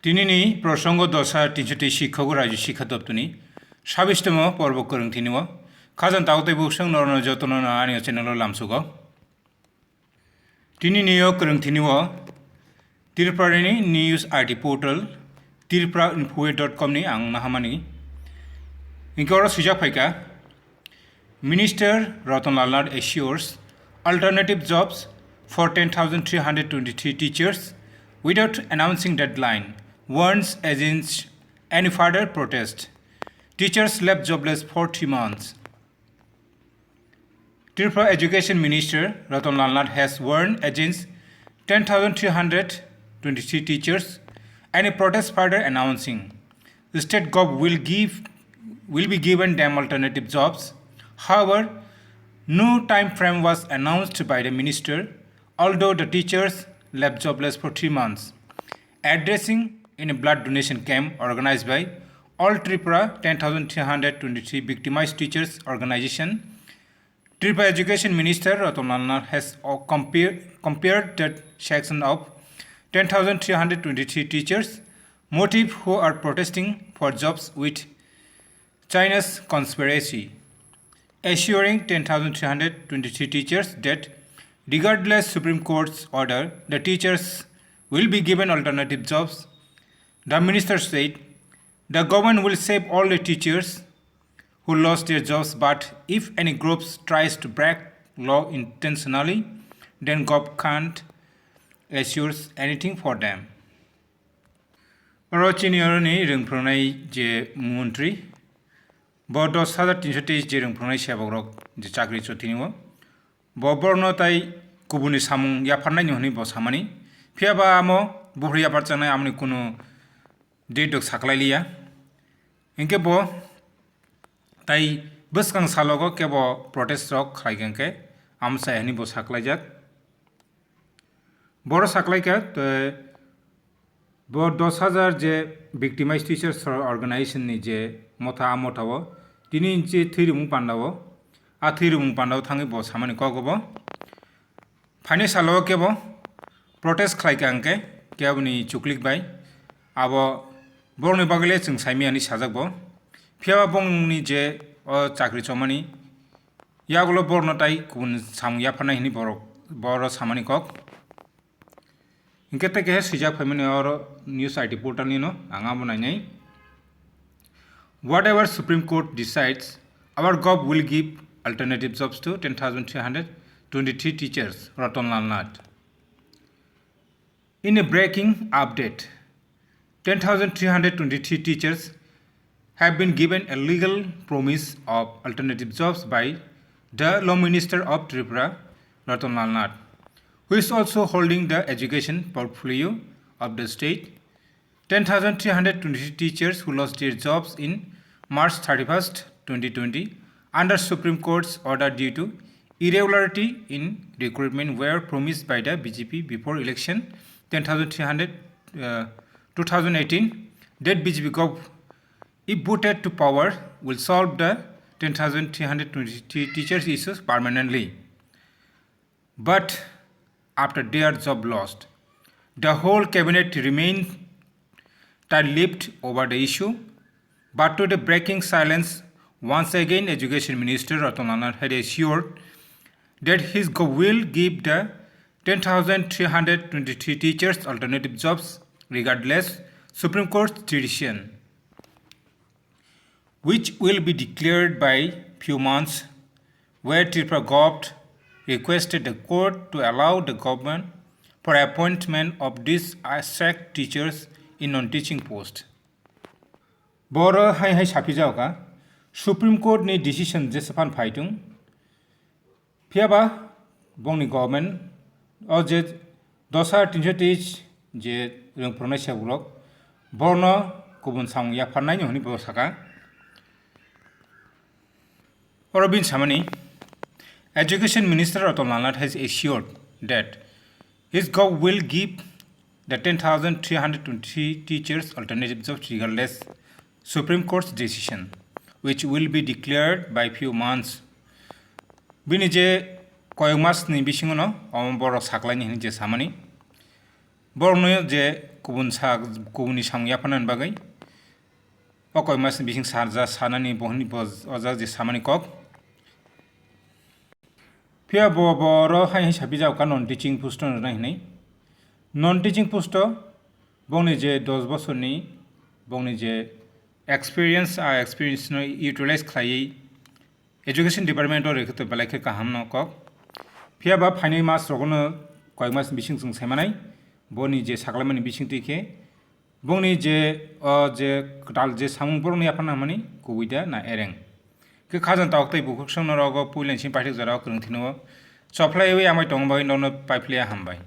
दिनैनि प्रसंग 10 शिक्षक राज्य शिक्षा दप्तरनि 26तम पर्व फोरोंथिनिव खाजन तावतै बुसं नरन जतन आनि चेनेल लामसुग दिनैनि फोरोंथिनिव त्रिपुरानि निउज आरटी पोर्टल tripurainfo.com नि आं नाहामानि इंकर सुजा फाइका Minister Ratanlal Nath assures alternative jobs for 10,323 teachers without announcing deadline, warns against any further protest. Teachers left jobless for 3 months. Tripura Education Minister Ratanlal Nath has warned against 10,323 teachers any protest further announcing. The state government will be given them alternative jobs. However, no time frame was announced by the minister, although the teachers left jobless for 3 months. Addressing in a blood donation camp organized by All Tripura 10,323 Victimized Teachers Organization, Tripura Education Minister Ratanlal Nath has compared that section of 10,323 teachers motive who are protesting for jobs with China's conspiracy, assuring 10,323 teachers that regardless Supreme Court's order, the teachers will be given alternative jobs. The minister said, the government will save all the teachers who lost their jobs, but if any group tries to break law intentionally, then government can't assure anything for them. Rochinierni rungprunai je Montri Bo 10,323 je rungprunai sebogrok je chakri chotiniwo bo borno tai kubuni samung yafarnai ni bo samani phiaba amo buhri yaparchana amni kuno dedok saklailiya inke bo tai buskang salogo kebo protest rok khlaigenke amsa ehni bo saklaijak boro saklaika bo 10,000 je victimized teachers organization ni je motha amotawo tini je thirumung pandawo a thirumung pandawo thangi bo samani kogobo phani salo kebo protest khlaikangke keboni chuklik bai abo borni bagale chung saimi ani sajakbo phiaba bongni je o chakri chomani yagulo borno tai kun samung yaphana hini boro samani kok इनके के सुजाक family और news IT portal नी नो आंगा बनाई whatever Supreme Court decides, our gov will give alternative jobs to 10,323 teachers. Ratanlal Nath. In a breaking update, 10,323 teachers have been given a legal promise of alternative jobs by the Law Minister of Tripura, Ratanlal Nath, who is also holding the education portfolio of the state. 10,323 teachers who lost their jobs in March 31st, 2020 under Supreme Court's order due to irregularity in recruitment were promised by the BJP before election 2018 that BJP gov, if voted to power, will solve the 10,323 teachers issues permanently. But after their job lost, the whole cabinet remained tight-lipped over the issue. But to the breaking silence, once again Education Minister Ratanlal Nath had assured that his government will give the 10,323 teachers alternative jobs regardless Supreme Court's decision, which will be declared by few months, where Tripura government requested the court to allow the government for appointment of these sacked teachers in non-teaching posts. Boro hai sapijauka Supreme Court ni decision jesapan phaitung phiaba bongni government o je 10,323 je rungprunai sebrok borno kubun samung yafarnai ni honi bo saka Orobin Samani. Education Minister Ratanlal Nath has assured that his government will give the 10,323 teachers alternative jobs regardless Supreme Court's decision, which will be declared by few months. Bini je koyok mas ni bisingono boro saklaini hini je samani borno je गुबुननि सामया फानान बागै अकय मास बिसिं Sharjah सानानि बहनि अजा जे सामानि कक फिया बर हाय हिसाबै जावका none teaching post नायनाय none teaching post बंनि जे 10 बोसोरनि बंनि जे experience utilise खालायै education department और रेखते बलाइखे काहाम न कक फिया बा फाइनै मास रगनो कय मास बिसिं जों सेमानाय बनि जे सागलामानि बिसिं तिखे बंनि जे दाल जे सामुंफोरनि आफाना मानि कुबिदा ना एरें के खाजन तावक्तै बुकुक्सं नरगो पुइलेनसिं पाठक जराव करंथिनो सप्लायवे आमाय टंबाय ननो पाइप्लिया हामबाय।